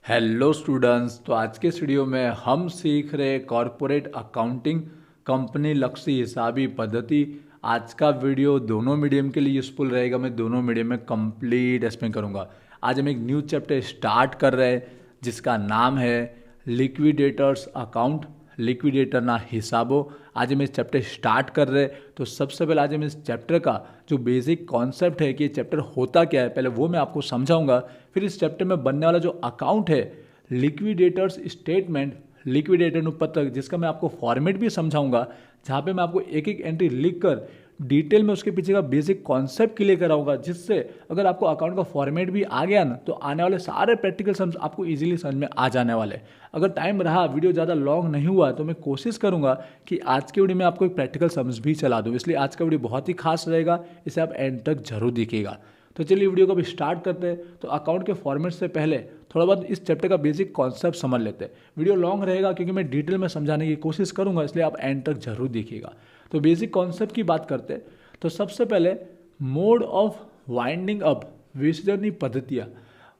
Hello students. तो आज के इस वीडियो में हम सीख रहे कॉरपोरेट अकाउंटिंग कंपनी लक्षी हिसाबी पद्धति। आज का वीडियो दोनों मीडियम के लिए यूजफुल रहेगा। मैं दोनों मीडियम में कंप्लीट एक्सप्लेन करूंगा। आज हम एक न्यू चैप्टर स्टार्ट कर रहे हैं जिसका नाम है लिक्विडेटर्स अकाउंट, लिक्विडेटर ना हिसाबो। आज हम इस चैप्टर स्टार्ट कर रहे हैं। तो सबसे पहले आज हम इस चैप्टर का जो बेसिक कॉन्सेप्ट है कि ये चैप्टर होता क्या है, पहले वो मैं आपको समझाऊंगा। फिर इस चैप्टर में बनने वाला जो अकाउंट है लिक्विडेटर्स स्टेटमेंट, लिक्विडेटर अनुपत्रक, जिसका मैं आपको फॉर्मेट भी समझाऊंगा, जहाँ पे मैं आपको एक एक एंट्री लिखकर डिटेल में उसके पीछे का बेसिक कॉन्सेप्ट क्लियर कराऊंगा, जिससे अगर आपको अकाउंट का फॉर्मेट भी आ गया ना तो आने वाले सारे प्रैक्टिकल सम्स आपको इजीली समझ में आ जाने वाले। अगर टाइम रहा, वीडियो ज़्यादा लॉन्ग नहीं हुआ, तो मैं कोशिश करूंगा कि आज के वीडियो में आपको एक प्रैक्टिकल सम्स भी चला दूँ। इसलिए आज का वीडियो बहुत ही खास रहेगा, इसे आप एंड तक जरूर देखिएगा। तो चलिए वीडियो को भी स्टार्ट करते हैं। तो अकाउंट के फॉर्मेट से पहले थोड़ा बहुत इस चैप्टर का बेसिक कॉन्सेप्ट समझ लेते हैं। वीडियो लॉन्ग रहेगा क्योंकि मैं डिटेल में समझाने की कोशिश करूंगा, इसलिए आप एंड तक जरूर देखिएगा। तो बेसिक कॉन्सेप्ट की बात करते हैं। तो सबसे पहले मोड ऑफ वाइंडिंग अप, विसर्जनी पद्धतियाँ।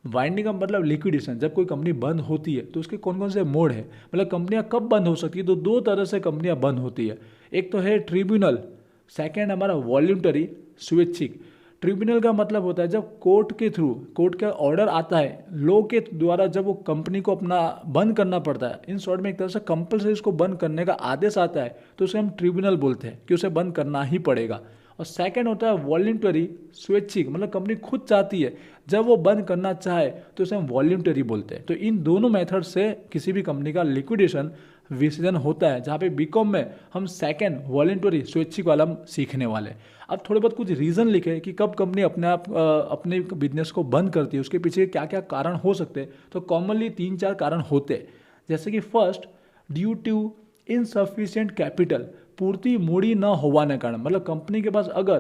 वाइंडिंग अप मतलब लिक्विडेशन। जब कोई कंपनी बंद होती है तो उसके कौन कौन से मोड है, मतलब कंपनियां कब बंद हो सकती है। तो दो तरह से कंपनियां बंद होती है। एक तो है ट्रिब्यूनल, सेकेंड हमारा वॉल्यूंटरी, स्वैच्छिक। ट्रिब्यूनल का मतलब होता है जब कोर्ट के थ्रू, कोर्ट का ऑर्डर आता है, लॉ के द्वारा जब वो कंपनी को अपना बंद करना पड़ता है, इन शॉर्ट में एक तरह से कंपलसरी उसको बंद करने का आदेश आता है, तो उसे हम ट्रिब्यूनल बोलते हैं कि उसे बंद करना ही पड़ेगा। और सेकंड होता है वॉल्यूंटरी, स्वैच्छिक, मतलब कंपनी खुद चाहती है, जब वो बंद करना चाहे तो उसे हम वॉल्यूंटरी बोलते हैं। तो इन दोनों मेथड से किसी भी कंपनी का लिक्विडेशन, विसर्जन होता है, जहाँ पे बीकॉम में हम सेकंड वॉल्यूंटरी, स्वैच्छिक वाला हम सीखने वाले। अब थोड़े बहुत कुछ रीज़न लिखे कि कब कंपनी अपने बिजनेस को बंद करती है, उसके पीछे क्या क्या कारण हो सकते हैं। तो कॉमनली 3-4 कारण होते हैं। जैसे कि first, due to insufficient capital, पूर्ति मूड़ी न होने कारण, मतलब कंपनी के पास अगर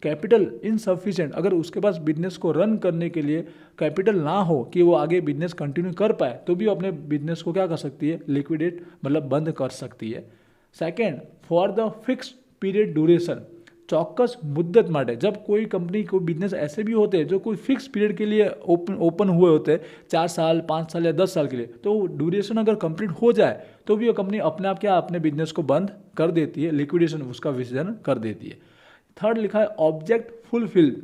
कैपिटल इनसफिशिएंट, अगर उसके पास बिजनेस को रन करने के लिए कैपिटल ना हो कि वो आगे बिजनेस कंटिन्यू कर पाए, तो भी वो अपने बिजनेस को क्या कर सकती है, लिक्विडेट मतलब बंद कर सकती है। Second, for the fix period duration, चौक्कस मुद्दत माटे। जब कोई कंपनी को बिजनेस ऐसे भी होते हैं जो कोई फिक्स पीरियड के लिए ओपन हुए होते हैं, 4 साल 5 साल या 10 साल के लिए, तो ड्यूरेशन अगर कंप्लीट हो जाए तो भी वो कंपनी अपने आप क्या अपने बिजनेस को बंद कर देती है, लिक्विडेशन उसका विसर्जन कर देती है। थर्ड लिखा है ऑब्जेक्ट फुलफिल,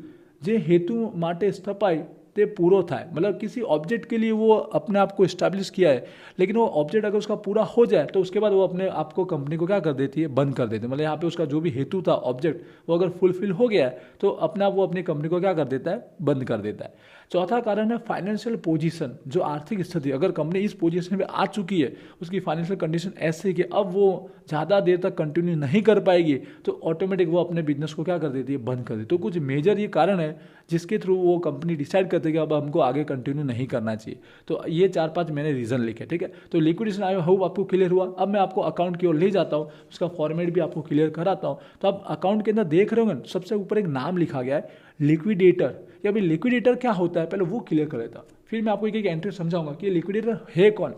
जे हेतु माटे स्थापाई ते पूरा था, मतलब किसी ऑब्जेक्ट के लिए वो अपने आप को इस्टेब्लिश किया है, लेकिन वो ऑब्जेक्ट अगर उसका पूरा हो जाए तो उसके बाद वो अपने आप को कंपनी को क्या कर देती है, बंद कर देती है। मतलब यहाँ पे उसका जो भी हेतु था ऑब्जेक्ट, वो अगर फुलफिल हो गया है तो अपने आप वो अपनी कंपनी को क्या कर देता है, बंद कर देता है। चौथा कारण है फाइनेंशियल पोजीशन, जो आर्थिक स्थिति, अगर कंपनी इस पोजीशन में आ चुकी है, उसकी फाइनेंशियल कंडीशन ऐसी है कि अब वो ज़्यादा देर तक कंटिन्यू नहीं कर पाएगी, तो ऑटोमेटिक वो अपने बिजनेस को क्या कर देती है, बंद कर देती है। तो कुछ मेजर ये कारण है जिसके थ्रू वो कंपनी डिसाइड करती है कि अब हमको आगे कंटिन्यू नहीं करना चाहिए। तो ये 4-5 मैंने रीज़न लिखे, ठीक है। तो लिक्विडेशन आई होप आपको क्लियर हुआ। अब मैं आपको अकाउंट की ओर ले जाता हूँ, उसका फॉर्मेट भी आपको क्लियर कराता हूँ। तो आप अकाउंट के अंदर देख रहे होंगे सबसे ऊपर एक नाम लिखा गया है लिक्विडेटर। या भाई लिक्विडेटर क्या होता है, पहले वो क्लियर कर लेता, फिर मैं आपको एक एक एंट्री समझाऊंगा कि लिक्विडेटर है कौन।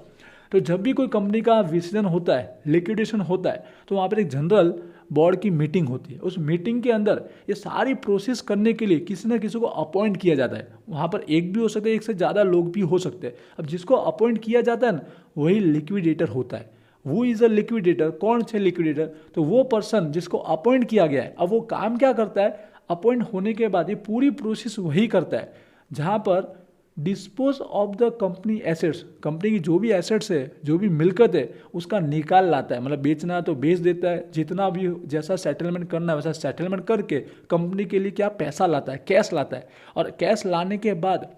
तो जब भी कोई कंपनी का विसर्जन होता है, लिक्विडेशन होता है, तो वहाँ पर एक जनरल बोर्ड की मीटिंग होती है। उस मीटिंग के अंदर ये सारी प्रोसेस करने के लिए किसी न किसी को अपॉइंट किया जाता है। वहाँ पर एक भी हो सकता है, एक से ज़्यादा लोग भी हो सकते हैं। अब जिसको अपॉइंट किया जाता है ना, वही लिक्विडेटर होता है। वो इज अ लिक्विडेटर। कौन है लिक्विडेटर, तो वो पर्सन जिसको अपॉइंट किया गया है। अब वो काम क्या करता है, अपॉइंट होने के बाद ये पूरी प्रोसेस वही करता है, जहाँ पर dispose of the company assets, company की जो भी एसेट्स है, जो भी मिलकत है, उसका निकाल लाता है। मतलब बेचना है तो बेच देता है, जितना भी जैसा सेटलमेंट करना है वैसा सेटलमेंट करके कंपनी के लिए क्या पैसा लाता है, कैश लाता है। और कैश लाने के बाद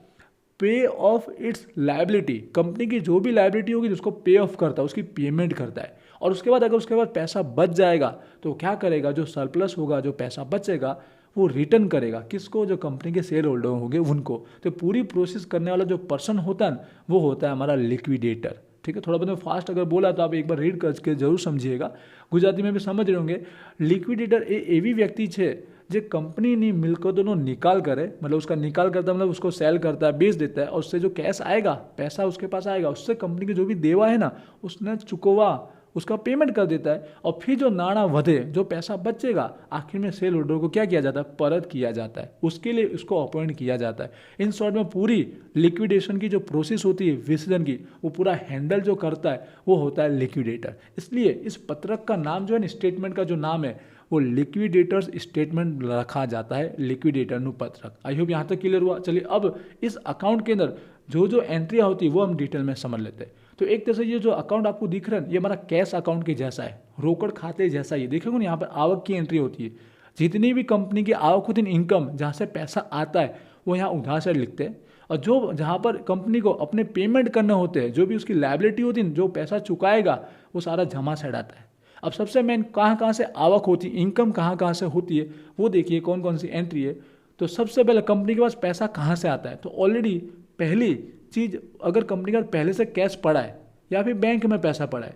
पे ऑफ इट्स लायबिलिटी, कंपनी की जो भी लायबिलिटी होगी जिसको पे ऑफ करता है, उसकी पेमेंट करता है। और उसके बाद अगर उसके बाद पैसा बच जाएगा तो क्या करेगा, जो सरप्लस होगा, जो पैसा बचेगा, वो रिटर्न करेगा किसको, जो कंपनी के शेयर होल्डर होंगे उनको। तो पूरी प्रोसेस करने वाला जो पर्सन होता है वो होता है हमारा लिक्विडेटर, ठीक है। थोड़ा बहुत फास्ट अगर बोला तो आप एक बार रीड करके जरूर समझिएगा, गुजराती में भी समझ रहे होंगे। लिक्विडेटर એ એવી વ્યક્તિ છે જે કંપનીની મિલકતોનો નિકાલ કરે, मतलब उसका निकाल करता है, मतलब उसको सेल करता है, बेच देता है, और उससे जो कैश आएगा, पैसा उसके पास आएगा, उससे कंपनी के जो भी देवा है ना, उसने चुकवा उसका पेमेंट कर देता है और फिर जो नाणा वधे, जो पैसा बचेगा, आखिर में शेयर होल्डर को क्या किया जाता है, परत किया जाता है, उसके लिए उसको अपॉइंट किया जाता है। इन शॉर्ट में पूरी लिक्विडेशन की जो प्रोसेस होती है विसर्जन की, वो पूरा हैंडल जो करता है वो होता है लिक्विडेटर। इसलिए इस पत्रक का नाम जो है, स्टेटमेंट का जो नाम है वो लिक्विडेटर्स स्टेटमेंट रखा जाता है, लिक्विडेटर नु पत्रक। आई होप यहाँ तक क्लियर हुआ। चलिए अब इस अकाउंट के अंदर जो जो एंट्रियाँ होती है वो हम डिटेल में समझ लेते हैं। तो एक तरह से ये जो अकाउंट आपको दिख रहा है ये हमारा कैश अकाउंट के जैसा है, रोकड़ खाते जैसा ही। देखोगे ना यहाँ पर आवक की एंट्री होती है, जितनी भी कंपनी की आवक होती है, इनकम जहाँ से पैसा आता है वो यहाँ उधार साइड लिखते हैं, और जो जहाँ पर कंपनी को अपने पेमेंट करने होते हैं, जो भी उसकी लायबिलिटी होती है, जो पैसा चुकाएगा, वो सारा जमा साइड आता है। अब सबसे मेन कहाँ से आवक होती है, इनकम कहाँ से होती है, वो देखिए कौन कौन सी एंट्री है। तो सबसे पहले कंपनी के पास पैसा कहाँ से आता है, तो ऑलरेडी पहली चीज़, अगर कंपनी का पहले से कैश पड़ा है या फिर बैंक में पैसा पड़ा है,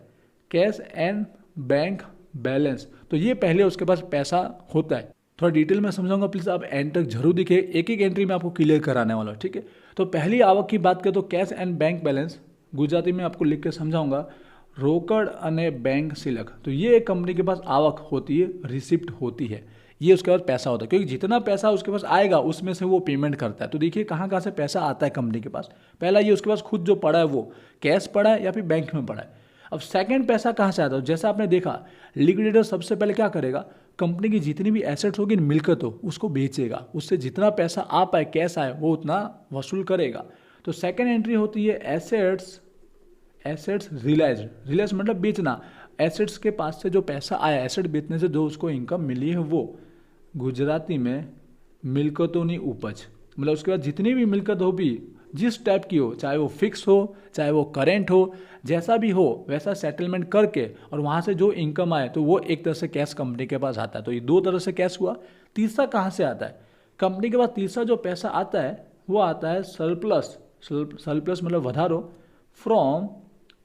कैश एंड बैंक बैलेंस, तो ये पहले उसके पास पैसा होता है। थोड़ा डिटेल में समझाऊंगा, प्लीज़ आप एंड तक जरूर दिखे, एक एक एंट्री में आपको क्लियर कराने वाला हूँ, ठीक है। तो पहली आवक की बात करें तो cash and bank balance, Gujarati में आपको लिख के समझाऊंगा, रोकड़ अने बैंक सिलक। तो ये एक कंपनी के पास आवक होती है, रिसिप्ट होती है, ये उसके पास पैसा होता है, क्योंकि जितना पैसा उसके पास आएगा उसमें से वो पेमेंट करता है। तो देखिए कहाँ से पैसा आता है कंपनी के पास। पहला ये उसके पास खुद जो पड़ा है वो कैश पड़ा है या फिर बैंक में पड़ा है। अब सेकंड पैसा कहाँ से आता है, जैसा आपने देखा लिक्विडेटर सबसे पहले क्या करेगा, कंपनी की जितनी भी एसेट्स होगी, मिलकत हो, उसको बेचेगा, उससे जितना पैसा आ पाए, कैश आए, वो उतना वसूल करेगा। तो सेकंड एंट्री होती है एसेट्स रिलाइज मतलब बेचना। एसेट्स के पास से जो पैसा आया, एसेट बेचने से जो उसको इनकम मिली है, वो गुजराती में मिलकतों की उपज, मतलब उसके बाद जितनी भी मिलकत हो भी जिस टाइप की हो, चाहे वो फिक्स हो, चाहे वो करेंट हो, जैसा भी हो, वैसा सेटलमेंट करके और वहाँ से जो इनकम आए, तो वो एक तरह से कैश कंपनी के पास आता है। तो ये दो तरह से कैश हुआ। तीसरा कहाँ से आता है, कंपनी के पास तीसरा जो पैसा आता है वो आता है सरप्लस मतलब वधारो, फ्रॉम,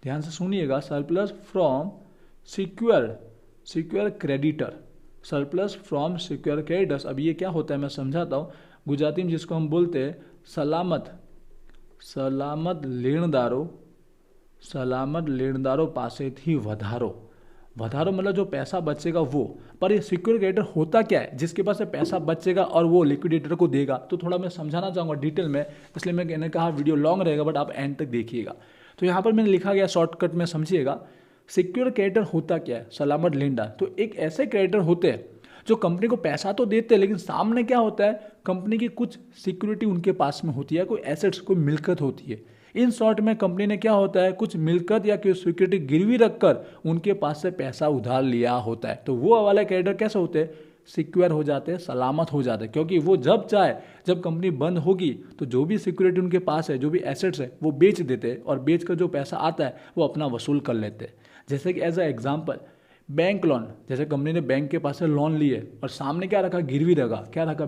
ध्यान से सुनिएगा, surplus from secure creditor, surplus from secure creditors. अब ये क्या होता है मैं समझाता हूँ। गुजराती में जिसको हम बोलते हैं सलामत लेनदारो पासे थी वधारो मतलब जो पैसा बचेगा वो। पर ये सिक्योर क्रेडिटर होता क्या है, जिसके पास से पैसा बचेगा और वो लिक्विडेटर को देगा। तो थोड़ा मैं समझाना चाहूँगा डिटेल में, इसलिए मैंने कहा वीडियो लॉन्ग रहेगा, बट आप एंड तक देखिएगा। तो यहाँ पर मैंने लिखा गया, शॉर्टकट में समझिएगा, सिक्योर क्रेडिटर होता क्या है, सलामत लेनदार। तो एक ऐसे क्रेडिटर होते हैं जो कंपनी को पैसा तो देते हैं, लेकिन सामने क्या होता है, कंपनी की कुछ सिक्योरिटी उनके पास में होती है, कोई एसेट्स, कोई मिलकत होती है। इन शॉर्ट में कंपनी ने क्या होता है, कुछ मिलकत या कोई सिक्योरिटी गिरवी रखकर उनके पास से पैसा उधार लिया होता है। तो वो वाला क्रेडिटर कैसे होते हैं, सिक्योर हो जाते हैं, सलामत हो जाते हैं, क्योंकि वो जब चाहे, जब कंपनी बंद होगी तो जो भी सिक्योरिटी उनके पास है, जो भी एसेट्स है, वो बेच देते हैं और बेच कर जो पैसा आता है वो अपना वसूल कर लेते हैं। जैसे कि as a example bank loan, जैसे कंपनी ने बैंक के पास से लोन लिए और सामने क्या रखा, गिरवी रखा, क्या रखा,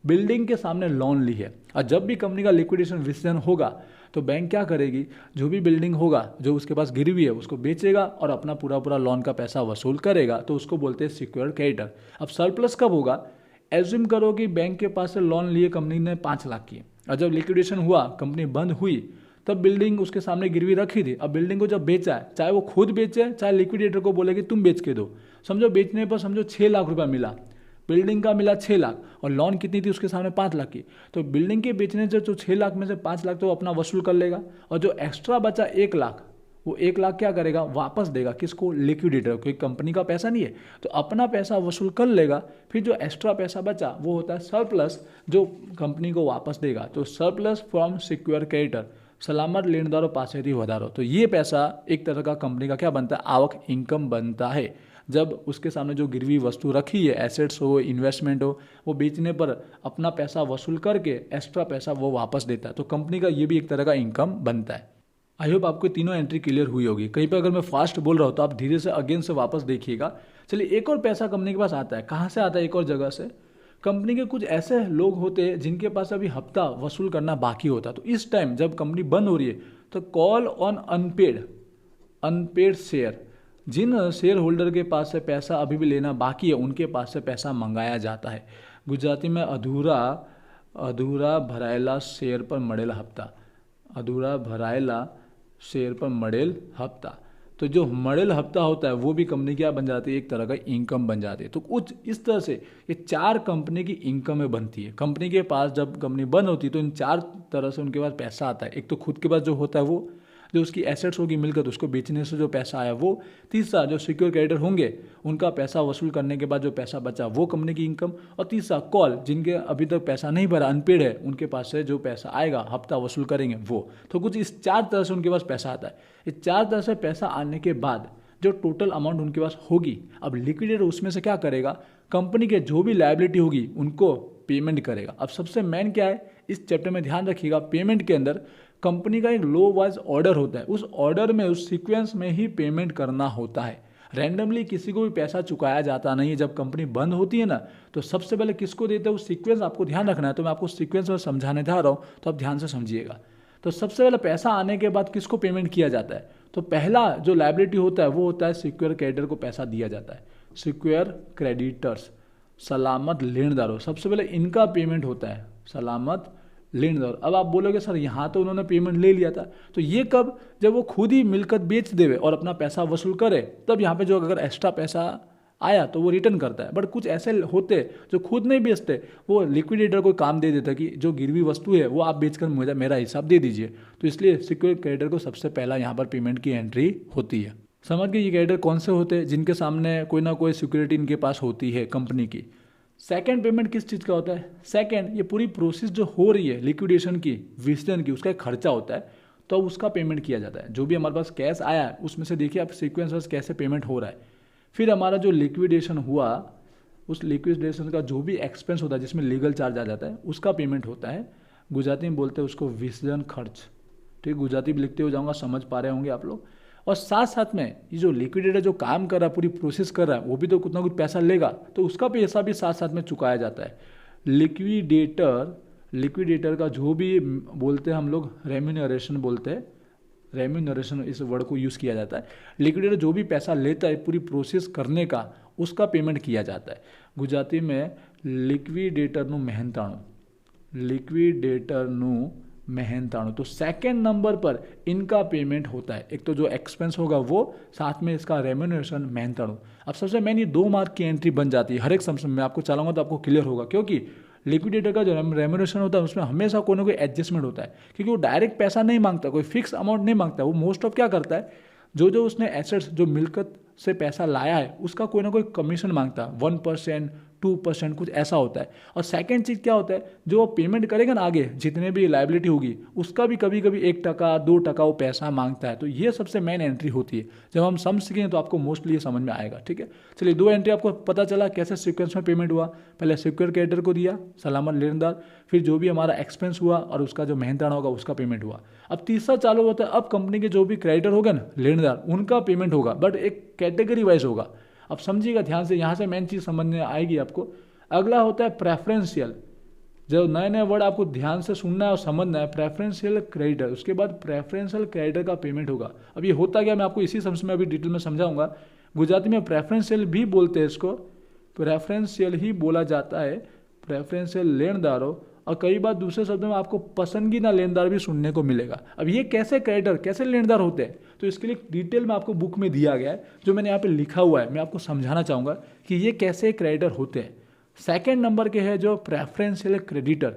बिल्डिंग के सामने लोन ली है। और जब भी कंपनी का लिक्विडेशन विसर्जन होगा तो बैंक क्या करेगी, जो भी बिल्डिंग होगा जो उसके पास गिरवी है उसको बेचेगा और अपना पूरा लोन का पैसा वसूल करेगा। तो उसको बोलते हैं सिक्योर क्रेडिटर। अब सरप्लस कब होगा, एज्यूम करो कि बैंक के पास से लोन लिए कंपनी ने 5 लाख की, और जब लिक्विडेशन हुआ, कंपनी बंद हुई, तब बिल्डिंग उसके सामने गिरवी रखी थी। अब बिल्डिंग को जब बेचा है, चाहे वो खुद बेचे, चाहे लिक्विडेटर को बोले कि तुम बेच के दो, समझो बेचने पर समझो 6 लाख रुपया मिला, बिल्डिंग का मिला 6 लाख और लोन कितनी थी उसके सामने 5 लाख की। तो बिल्डिंग के बेचने से जो 6 लाख में से 5 लाख तो अपना वसूल कर लेगा, और जो एक्स्ट्रा बचा 1 लाख, वो 1 लाख क्या करेगा, वापस देगा, किसको, लिक्विडेटर, कोई कंपनी का पैसा नहीं है, तो अपना पैसा वसूल कर लेगा। फिर जो एक्स्ट्रा पैसा बचा वो होता है सरप्लस, जो कंपनी को वापस देगा। तो सरप्लस फ्रॉम सिक्योर क्रेडिटर, सलामत लेनदारों पासे थी वधारो। तो ये पैसा एक तरह का कंपनी का क्या बनता है, आवक, इनकम बनता है। जब उसके सामने जो गिरवी वस्तु रखी है, एसेट्स हो, इन्वेस्टमेंट हो, वो बेचने पर अपना पैसा वसूल करके एक्स्ट्रा पैसा वो वापस देता है। तो कंपनी का ये भी एक तरह का इनकम बनता है। आई होप आपको तीनों एंट्री क्लियर हुई होगी। कहीं पर अगर मैं फास्ट बोल रहा हूँ तो आप धीरे से अगेन से वापस देखिएगा। चलिए, एक और पैसा कंपनी के पास आता है, कहाँ से आता है, एक और जगह से। कंपनी के कुछ ऐसे लोग होते हैं जिनके पास अभी हफ्ता वसूल करना बाकी होता है। तो इस टाइम जब कंपनी बंद हो रही है तो कॉल ऑन अनपेड शेयर, जिन शेयर होल्डर के पास से पैसा अभी भी लेना बाकी है उनके पास से पैसा मंगाया जाता है। गुजराती में अधूरा भरायला शेयर पर मड़ेल हफ्ता, अधूरा भरायला शेयर पर मड़ेल हफ्ता। तो जो मॉडल हफ्ता होता है वो भी कंपनी क्या बन जाती है, एक तरह का इनकम बन जाती है। तो कुछ इस तरह से ये 4 कंपनी की इनकम में बनती है। कंपनी के पास जब कंपनी बंद होती है तो इन 4 तरह से उनके पास पैसा आता है। एक तो खुद के पास जो होता है वो, जो उसकी एसेट्स होगी मिलकर उसको बेचने से जो पैसा आया वो। तीसरा जो सिक्योर क्रेडिटर होंगे उनका पैसा वसूल करने के बाद जो पैसा बचा वो कंपनी की इनकम। और तीसरा कॉल, जिनके अभी तक पैसा नहीं भरा, अनपेड है, उनके पास से जो पैसा आएगा हफ्ता वसूल करेंगे वो। तो कुछ इस 4 तरह से उनके पास पैसा आता है। इस 4 तरह से पैसा आने के बाद जो टोटल अमाउंट उनके पास होगी, अब लिक्विडेटर उसमें से क्या करेगा, कंपनी के जो भी लायबिलिटी होगी उनको पेमेंट करेगा। अब सबसे मेन क्या है इस चैप्टर में ध्यान रखिएगा, पेमेंट के अंदर कंपनी का एक लो वाइज ऑर्डर होता है। उस ऑर्डर में, उस सीक्वेंस में ही पेमेंट करना होता है। रैंडमली किसी को भी पैसा चुकाया जाता नहीं है। जब कंपनी बंद होती है ना, तो सबसे पहले किसको देते हैं वो सीक्वेंस आपको ध्यान रखना है। तो मैं आपको सीक्वेंस में समझाने जा रहा हूँ, तो आप ध्यान से समझिएगा। तो सबसे पहले पैसा आने के बाद किसको पेमेंट किया जाता है, तो पहला जो लायबिलिटी होता है वो होता है सिक्योर क्रेडिटर को पैसा दिया जाता है। सिक्योर क्रेडिटर्स, सलामत लेनदारों, सबसे पहले इनका पेमेंट होता है, सलामत लेनदार। अब आप बोलोगे सर यहाँ तो उन्होंने पेमेंट ले लिया था, तो ये कब, जब वो खुद ही मिलकत बेच देवे और अपना पैसा वसूल करे, तब यहाँ पे जो अगर एक्स्ट्रा पैसा आया तो वो रिटर्न करता है। बट कुछ ऐसे होते जो खुद नहीं बेचते, वो लिक्विडेटर को काम दे देता कि जो गिरवी वस्तु है वो आप बेचकर मुझे मेरा हिसाब दे दीजिए। तो इसलिए सिक्योर क्रेडिटर को सबसे पहला यहाँ पर पेमेंट की एंट्री होती है। समझ गए ये क्रेडिटर कौन से होते हैं, जिनके सामने कोई ना कोई सिक्योरिटी इनके पास होती है कंपनी की। सेकंड पेमेंट किस चीज़ का होता है, सेकंड ये पूरी प्रोसेस जो हो रही है लिक्विडेशन की, विसर्जन की, उसका एक खर्चा होता है, तो उसका पेमेंट किया जाता है। जो भी हमारे पास कैश आया है उसमें से देखिए आप सीक्वेंस कैसे पेमेंट हो रहा है। फिर हमारा जो लिक्विडेशन हुआ, उस लिक्विडेशन का जो भी एक्सपेंस होता है जिसमें लीगल चार्ज आ जाता है उसका पेमेंट होता है। गुजराती में बोलते हैं उसको विसर्जन खर्च। ठीक, गुजराती भी लिखते हो जाऊँगा, समझ पा रहे होंगे आप लोग। और साथ साथ में ये जो लिक्विडेटर जो काम कर रहा है, पूरी प्रोसेस कर रहा है, वो भी तो कुछ ना कुछ पैसा लेगा, तो उसका पैसा भी साथ साथ में चुकाया जाता है। लिक्विडेटर का जो भी बोलते हैं हम लोग रेम्यूनरेशन बोलते हैं, रेम्यूनरेशन इस वर्ड को यूज़ किया जाता है। लिक्विडेटर जो भी पैसा लेता है पूरी प्रोसेस करने का, उसका पेमेंट किया जाता है। गुजराती में लिक्विडेटरનું મહેનતાણું, लिक्विडेटरનું मेहनताणु। तो सेकंड नंबर पर इनका पेमेंट होता है। एक तो जो एक्सपेंस होगा वो, साथ में इसका रेम्यूनरेशन मेहनताणु। अब सबसे मेन ये 2 मार्क की एंट्री बन जाती है। हर एक सम में आपको चलाऊंगा तो आपको क्लियर होगा, क्योंकि लिक्विडेटर का जो रेम्यूनरेशन होता है उसमें हमेशा कोई ना कोई एडजस्टमेंट होता है, क्योंकि वो डायरेक्ट पैसा नहीं मांगता, कोई फिक्स अमाउंट नहीं मांगता। वो मोस्ट ऑफ क्या करता है, जो उसने एसेट्स, जो मिलकत से पैसा लाया है उसका कोई ना कोई कमीशन मांगता है, 1%, 2%, कुछ ऐसा होता है। और सेकंड चीज़ क्या होता है, जो पेमेंट करेगा ना आगे जितने भी लायबिलिटी होगी उसका भी कभी कभी 1%, 2% वो पैसा मांगता है। तो ये सबसे मेन एंट्री होती है। जब हम सम सीखेंगे तो आपको मोस्टली ये समझ में आएगा। ठीक है, चलिए 2 एंट्री आपको पता चला कैसे सीक्वेंस में पेमेंट हुआ। पहले सिक्योर क्रेडिटर को दिया, सलामत लेनदार, फिर जो भी हमारा एक्सपेंस हुआ और उसका जो मेहनताना होगा उसका पेमेंट हुआ। अब तीसरा चालू होता है, अब कंपनी के जो भी क्रेडिटर होगा ना, लेनदार, उनका पेमेंट होगा, बट एक कैटेगरी वाइज होगा। अब समझिएगा ध्यान से, यहाँ से मेन चीज़ समझ में आएगी आपको। अगला होता है प्रेफरेंशियल। जो नए नए वर्ड आपको ध्यान से सुनना है और समझना है, प्रेफरेंशियल क्रेडिटर, उसके बाद प्रेफरेंशियल क्रेडिटर का पेमेंट होगा। अब ये होता क्या, मैं आपको इसी समझ में अभी डिटेल में समझाऊंगा। गुजराती में प्रेफरेंशियल भी बोलते हैं इसको, प्रेफरेंशियल ही बोला जाता है, प्रेफरेंशियल लेनदारों। और कई बार दूसरे शब्दों में आपको पसंदीदा लेनदार भी सुनने को मिलेगा। अब ये कैसे क्रेडिटर, कैसे लेनदार होते हैं, तो इसके लिए डिटेल में आपको बुक में दिया गया है, जो मैंने यहाँ पे लिखा हुआ है। मैं आपको समझाना चाहूँगा कि ये कैसे क्रेडिटर होते हैं। सेकंड नंबर के है जो प्रेफरेंशियल क्रेडिटर,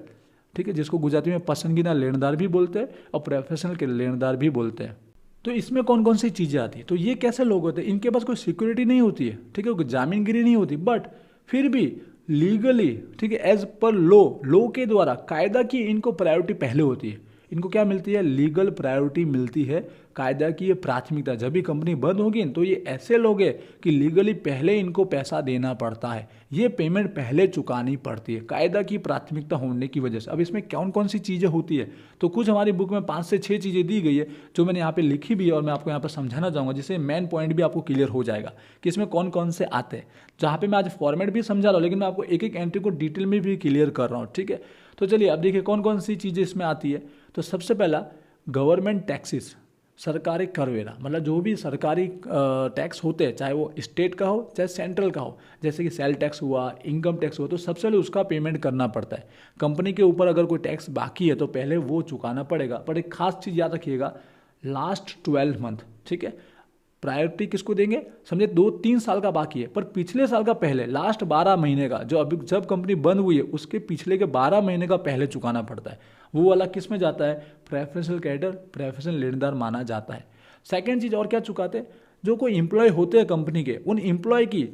ठीक है, जिसको गुजराती में पसंदीदा लेनदार भी बोलते हैं और प्रेफरेंशियल के लेनदार भी बोलते हैं। तो इसमें कौन कौन सी चीज़ें आती है, तो ये कैसे लोग होते हैं, इनके पास कोई सिक्योरिटी नहीं होती है, ठीक है, जामीनगिरी नहीं होती, बट फिर भी लीगली, ठीक है, एज पर लॉ के द्वारा, कायदा की इनको प्रायोरिटी पहले होती है। इनको क्या मिलती है, लीगल प्रायोरिटी मिलती है, कायदा की ये प्राथमिकता। जब भी कंपनी बंद होगी तो ये ऐसे लोग हैं कि लीगली पहले इनको पैसा देना पड़ता है, ये पेमेंट पहले चुकानी पड़ती है, कायदा की प्राथमिकता होने की वजह से। अब इसमें कौन कौन सी चीज़ें होती है, तो कुछ हमारी बुक में 5 से 6 चीज़ें दी गई है, जो मैंने यहाँ पे लिखी भी है और मैं आपको यहाँ पर समझाना चाहूँगा, जिससे मेन पॉइंट भी आपको क्लियर हो जाएगा कि इसमें कौन कौन से आते हैं। जहाँ पे मैं आज फॉर्मेट भी समझा रहा हूँ, लेकिन मैं आपको एक एक एंट्री को डिटेल में भी क्लियर कर रहा हूँ। ठीक है, तो चलिए अब देखिए कौन कौन सी चीज़ें इसमें आती है। तो सबसे पहला गवर्नमेंट टैक्सेस, सरकारी करवेरा, मतलब जो भी सरकारी टैक्स होते हैं, चाहे वो स्टेट का हो चाहे सेंट्रल का हो, जैसे कि सेल टैक्स हुआ, इनकम टैक्स हुआ, तो सबसे पहले उसका पेमेंट करना पड़ता है। कंपनी के ऊपर अगर कोई टैक्स बाकी है तो पहले वो चुकाना पड़ेगा। पर एक खास चीज़ याद रखिएगा, लास्ट 12 मंथ, ठीक है, प्रायोरिटी किसको देंगे, समझे 2-3 साल का बाकी है पर पिछले साल का पहले लास्ट 12 महीने का, जो अभी जब कंपनी बंद हुई है उसके पिछले के 12 महीने का पहले चुकाना पड़ता है। वो वाला किस में जाता है, प्रेफरेंशियल क्रेडिटर, प्रेफरेंशियल लेनदार माना जाता है। सेकेंड चीज़ और क्या चुकाते हैं, जो कोई एम्प्लॉय होते हैं कंपनी के, उन एम्प्लॉय की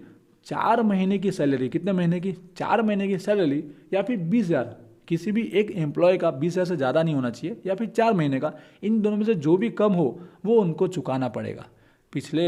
4 महीने की सैलरी, कितने महीने की, 4 महीने की सैलरी या फिर 20,000, किसी भी एक एम्प्लॉय का 20,000 से ज़्यादा नहीं होना चाहिए, या फिर 4 महीने का, इन दोनों में से जो भी कम हो वो उनको चुकाना पड़ेगा। पिछले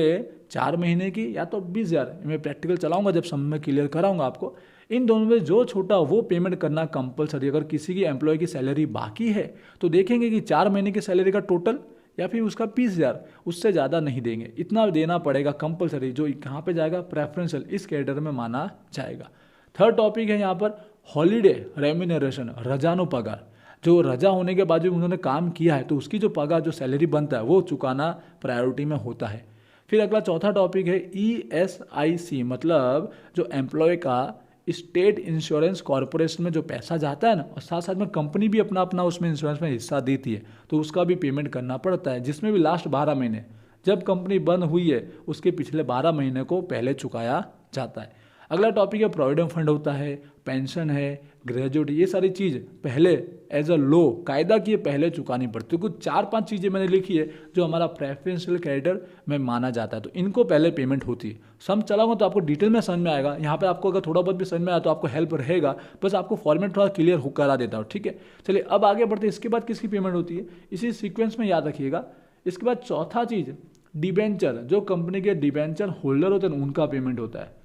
4 महीने की या तो 20,000, मैं प्रैक्टिकल चलाऊंगा जब समय में क्लियर कराऊंगा आपको, इन दोनों में जो छोटा वो पेमेंट करना कंपलसरी। अगर किसी की एम्प्लॉय की सैलरी बाकी है तो देखेंगे कि 4 महीने की सैलरी का टोटल या फिर उसका 20,000, उससे ज़्यादा नहीं देंगे, इतना देना पड़ेगा कंपलसरी, जो कहाँ पे जाएगा, प्रेफरेंशियल, इस कैटेगरी में माना जाएगा। थर्ड टॉपिक है यहाँ पर हॉलीडे रेम्यूनरेशन, रजानुपगार। जो रजा होने के बाद जो उन्होंने काम किया है तो उसकी जो पगार, जो सैलरी बनता है वो चुकाना प्रायोरिटी में होता है। फिर अगला चौथा टॉपिक है ESIC, मतलब जो एम्प्लॉय का स्टेट इंश्योरेंस कॉर्पोरेशन में जो पैसा जाता है ना, और साथ साथ में कंपनी भी अपना अपना उसमें इंश्योरेंस में हिस्सा देती है, तो उसका भी पेमेंट करना पड़ता है, जिसमें भी लास्ट 12 महीने, जब कंपनी बंद हुई है उसके पिछले 12 महीने को पहले चुकाया जाता है। अगला टॉपिक है प्रोविडेंट फंड होता है, पेंशन है, ग्रेजुएटी, ये सारी चीज़ पहले एज अ लो कायदा की पहले चुकानी पड़ती है। कुछ 4-5 चीज़ें मैंने लिखी है जो हमारा प्रेफरेंशियल क्रेडिटर में माना जाता है, तो इनको पहले पेमेंट होती है। सम चलाऊंगा तो आपको डिटेल में समझ में आएगा, यहाँ पे आपको अगर थोड़ा बहुत भी समझ में आया तो आपको हेल्प रहेगा, बस आपको फॉर्मेट थोड़ा क्लियर हो करा देता हूँ, ठीक है। चलिए अब आगे बढ़ते हैं, इसके बाद किसकी पेमेंट होती है, इसी सीक्वेंस में याद रखिएगा। इसके बाद चौथा चीज़ डिबेंचर, जो कंपनी के डिबेंचर होल्डर होते हैं उनका पेमेंट होता है,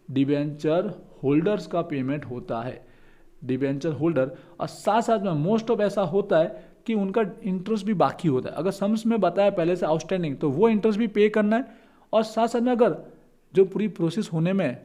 डिबेंचर होल्डर्स का पेमेंट होता है, डिबेंचर होल्डर। और साथ साथ में मोस्ट ऑफ ऐसा होता है कि उनका इंटरेस्ट भी बाकी होता है, अगर सम्स में बताया पहले से आउटस्टैंडिंग तो वो इंटरेस्ट भी पे करना है, और साथ साथ में अगर जो पूरी प्रोसेस होने में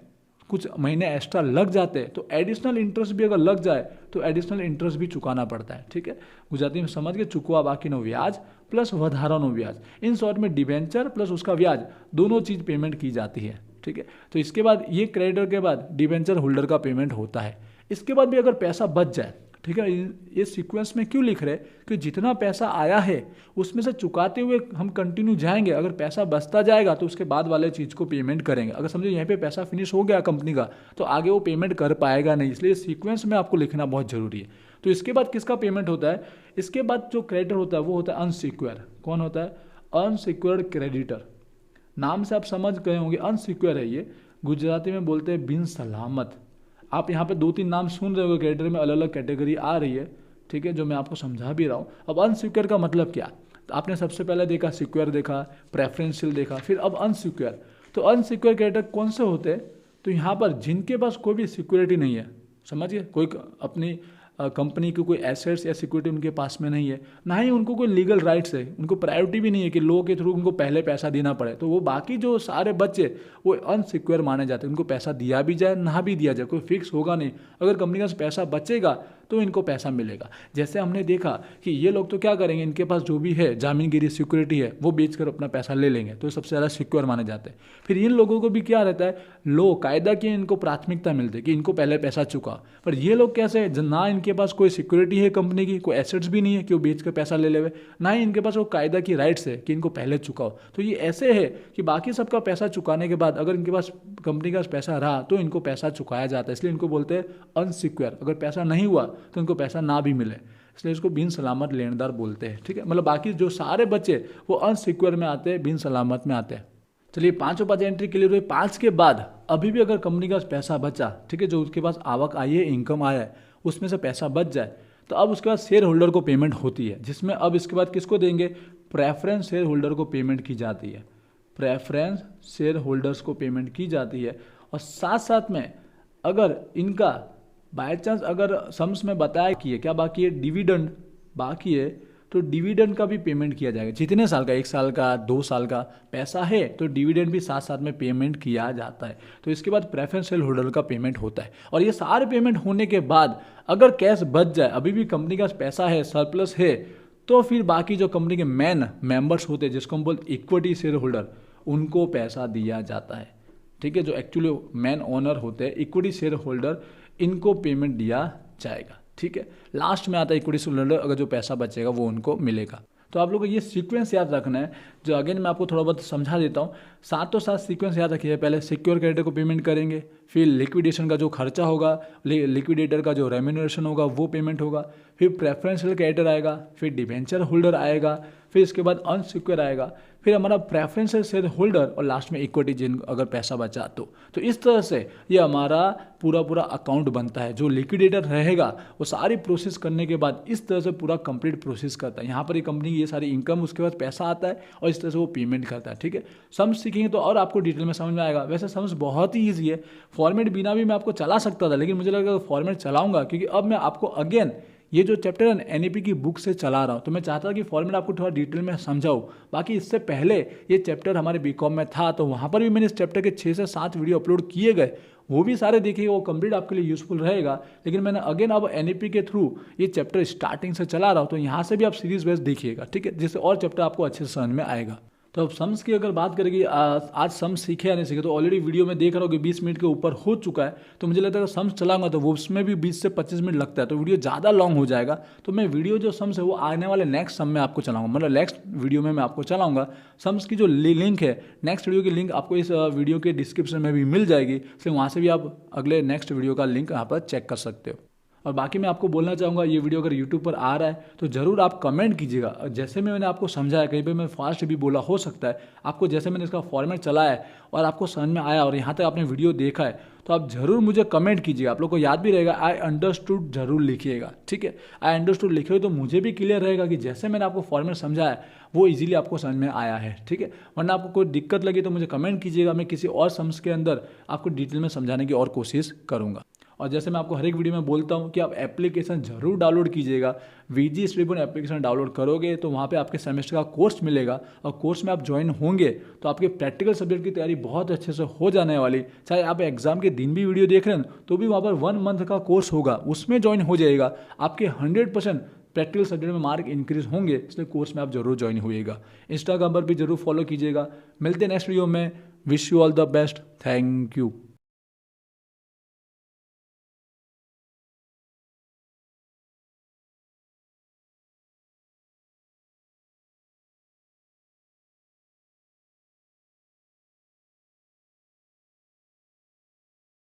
कुछ महीने एक्स्ट्रा लग जाते हैं तो एडिशनल इंटरेस्ट भी अगर लग जाए तो एडिशनल इंटरेस्ट भी चुकाना पड़ता है, ठीक है। गुजराती में समझ के, चुकवा बाकीनो व्याज प्लस વધારાનો व्याज, इन शॉर्ट में डिबेंचर प्लस उसका व्याज, दोनों चीज़ पेमेंट की जाती है, ठीक है। तो इसके बाद ये क्रेडिटर के बाद डिबेंचर होल्डर का पेमेंट होता है। इसके बाद भी अगर पैसा बच जाए, ठीक है, ये सीक्वेंस में क्यों लिख रहे हैं कि जितना पैसा आया है उसमें से चुकाते हुए हम कंटिन्यू जाएंगे, अगर पैसा बचता जाएगा तो उसके बाद वाले चीज़ को पेमेंट करेंगे। अगर समझो यहाँ पे पैसा फिनिश हो गया कंपनी का तो आगे वो पेमेंट कर पाएगा नहीं, इसलिए सीक्वेंस में आपको लिखना बहुत जरूरी है। तो इसके बाद किसका पेमेंट होता है, इसके बाद जो क्रेडिटर होता है वो होता है अनसिक्योर। कौन होता है, अनसिक्योर्ड क्रेडिटर। नाम से आप समझ गए होंगे, अनसिक्योर है ये, गुजराती में बोलते हैं बिन सलामत। आप यहाँ पे 2-3 नाम सुन रहे हो, कैटेगरी में अलग अलग कैटेगरी आ रही है, ठीक है, जो मैं आपको समझा भी रहा हूँ। अब अनसिक्योर का मतलब क्या, तो आपने सबसे पहले देखा सिक्योर देखा, प्रेफरेंशियल देखा, फिर अब अनसिक्योर। तो अनसिक्योर क्रेडिटर कौन से होते हैं, तो यहाँ पर जिनके पास कोई भी सिक्योरिटी नहीं है, समझिए, कोई अपनी कंपनी की कोई एसेट्स या सिक्योरिटी उनके पास में नहीं है, ना ही उनको कोई लीगल राइट्स है, उनको प्रायोरिटी भी नहीं है कि लो के थ्रू उनको पहले पैसा देना पड़े, तो वो बाकी जो सारे बच्चे वो अनसिक्योर माने जाते हैं। उनको पैसा दिया भी जाए ना भी दिया जाए, कोई फिक्स होगा नहीं, अगर कंपनी का पैसा बचेगा तो इनको पैसा मिलेगा। जैसे हमने देखा कि ये लोग तो क्या करेंगे, इनके पास जो भी है जामीनगिरी सिक्योरिटी है वो बेचकर अपना पैसा ले लेंगे, तो सबसे ज़्यादा सिक्योर माने जाते हैं। फिर इन लोगों को भी क्या रहता है, लो कायदा की इनको प्राथमिकता मिलती है कि इनको पहले पैसा चुका। पर ये लोग कैसे, ना इनके पास कोई सिक्योरिटी है कंपनी की, कोई एसेट्स भी नहीं है कि वो बेच कर पैसा ले लेवे, ना ही इनके पास वो कायदा की राइट्स है कि इनको पहले चुकाओ। तो ये ऐसे है कि बाकी सबका पैसा चुकाने के बाद अगर इनके पास कंपनी का पैसा रहा तो इनको पैसा चुकाया जाता है, इसलिए इनको बोलते हैं अनसिक्योर। अगर पैसा नहीं हुआ तो इनको पैसा ना भी मिले, इसलिए इसको बिन सलामत लेनदार बोलते हैं, ठीक है। मतलब बाकी जो सारे बच्चे वो अनसिक्योर में आते हैं, बिन सलामत में आते हैं। चलिए 5 एंट्री क्लियर हुई। 5 के बाद अभी भी अगर कंपनी का पैसा बचा, ठीक है, जो उसके पास आवक आई है, इनकम आया है, उसमें से पैसा बच जाए तो अब उसके बाद शेयर होल्डर को पेमेंट होती है, जिसमें अब इसके बाद किसको देंगे, प्रेफरेंस शेयर होल्डर को पेमेंट की जाती है, प्रेफरेंस शेयर होल्डर्स को पेमेंट की जाती है। और साथ साथ में अगर इनका बाय चांस अगर सम्स में बताया कि क्या बाकी है, डिविडेंड बाकी है, तो डिविडेंड का भी पेमेंट किया जाएगा। जितने साल का, 1 साल का, 2 साल का पैसा है तो डिविडेंड भी साथ साथ में पेमेंट किया जाता है। तो इसके बाद प्रेफरेंस शेयर होल्डर का पेमेंट होता है। और ये सारे पेमेंट होने के बाद अगर कैश बच जाए, अभी भी कंपनी का पैसा है, सरप्लस है, तो फिर बाकी जो कंपनी के मेन मेंबर्स होते हैं, जिसको हम बोलते इक्विटी शेयर होल्डर, उनको पैसा दिया जाता है, ठीक है। जो एक्चुअली मेन ओनर होते हैं, इक्विटी शेयर होल्डर, इनको पेमेंट दिया जाएगा, ठीक है। लास्ट में आता है इक्विटी शेयर होल्डर, अगर जो पैसा बचेगा वो उनको मिलेगा। तो आप लोग को ये सीक्वेंस याद रखना है, जो अगेन मैं आपको थोड़ा बहुत समझा देता हूँ। साथों साथ सीक्वेंस याद रखिए, पहले सिक्योर क्रेडिटर को पेमेंट करेंगे, फिर लिक्विडेशन का जो खर्चा होगा, लिक्विडेटर का जो रेम्यूनरेशन होगा वो पेमेंट होगा, फिर प्रेफरेंशियल क्रेडिटर आएगा, फिर डिवेंचर होल्डर आएगा, फिर इसके बाद अनसिक्योर आएगा, फिर हमारा प्रेफरेंशियल शेयर होल्डर और लास्ट में इक्विटी जिन अगर पैसा बचा तो इस तरह से ये हमारा पूरा अकाउंट बनता है। जो लिक्विडेटर रहेगा वो सारी प्रोसेस करने के बाद इस तरह से पूरा कंप्लीट प्रोसेस करता है। यहाँ पर ये कंपनी की ये सारी इनकम, उसके बाद पैसा आता है और इस तरह से वो पेमेंट करता है। ठीक है, सम्स सीखेंगे तो और आपको डिटेल में समझ में आएगा। वैसे सम्स बहुत ही ईजी है, फॉर्मेट बिना भी मैं आपको चला सकता था, लेकिन मुझे लगा फॉर्मेट चलाऊंगा क्योंकि अब मैं आपको अगेन ये जो चैप्टर है एनईपी की बुक से चला रहा हूँ, तो मैं चाहता था कि फॉर्मेट आपको थोड़ा डिटेल में समझाऊँ। बाकी इससे पहले ये चैप्टर हमारे बीकॉम में था, तो वहाँ पर भी मैंने इस चैप्टर के 6 से 7 वीडियो अपलोड किए गए, वो भी सारे देखिएगा, वो कंप्लीट आपके लिए यूजफुल रहेगा। लेकिन मैंने अगेन अब एनईपी के थ्रू ये चैप्टर स्टार्टिंग से चला रहा हूँ, तो यहाँ से भी आप सीरीज बेस देखिएगा, ठीक है, जिससे और चैप्टर आपको अच्छे से समझ में आएगा। तो अब सम्स की अगर बात करेंगे, आज सम्स सीखे या नहीं सीखे, तो ऑलरेडी वीडियो में देख रहा हूँ कि 20 मिनट के ऊपर हो चुका है, तो मुझे लगता है सम्स चलाऊंगा तो वो उसमें भी 20 से 25 मिनट लगता है, तो वीडियो ज़्यादा लॉन्ग हो जाएगा। तो मैं वीडियो जो सम्स है वो आने वाले नेक्स्ट सम में आपको चलाऊंगा, मतलब नेक्स्ट वीडियो में मैं आपको चलाऊंगा। सम्स की जो लिंक है, नेक्स्ट वीडियो की लिंक आपको इस वीडियो के डिस्क्रिप्शन में भी मिल जाएगी, इसलिए वहाँ से भी आप अगले नेक्स्ट वीडियो का लिंक यहाँ पर चेक कर सकते हो। और बाकी मैं आपको बोलना चाहूँगा, ये वीडियो अगर यूट्यूब पर आ रहा है तो ज़रूर आप कमेंट कीजिएगा। जैसे मैंने आपको समझाया, कहीं पे मैं फास्ट भी बोला हो सकता है, आपको जैसे मैंने इसका फॉर्मेट चलाया है और आपको समझ में आया और यहाँ तक आपने वीडियो देखा है, तो आप ज़रूर मुझे कमेंट कीजिएगा। आप लोग को याद भी रहेगा, आई अंडरस्टूड ज़रूर लिखिएगा, ठीक है। आई अंडरस्टूड लिखे तो मुझे भी क्लियर रहेगा कि जैसे मैंने आपको फॉर्मेट समझाया वो इजीली आपको समझ में आया है, ठीक है। वरना आपको कोई दिक्कत लगी तो मुझे कमेंट कीजिएगा, मैं किसी और सम्स के अंदर आपको डिटेल में समझाने की और कोशिश करूँगा। और जैसे मैं आपको हर एक वीडियो में बोलता हूँ कि आप एप्लीकेशन जरूर डाउनलोड कीजिएगा। वीजी स्टडी एप्लीकेशन डाउनलोड करोगे तो वहाँ पे आपके सेमेस्टर का कोर्स मिलेगा, और कोर्स में आप ज्वाइन होंगे तो आपके प्रैक्टिकल सब्जेक्ट की तैयारी बहुत अच्छे से हो जाने वाली। चाहे आप एग्जाम के दिन भी वीडियो देख रहे हैं तो भी वहाँ पर 1 मंथ का कोर्स होगा, उसमें ज्वाइन हो जाएगा। आपके 100% प्रैक्टिकल सब्जेक्ट में मार्क इंक्रीज होंगे, इसलिए कोर्स में आप जरूर ज्वाइन होइएगा। इंस्टाग्राम पर भी जरूर फॉलो कीजिएगा। मिलते हैं नेक्स्ट वीडियो में। Wish you all the best. Thank you.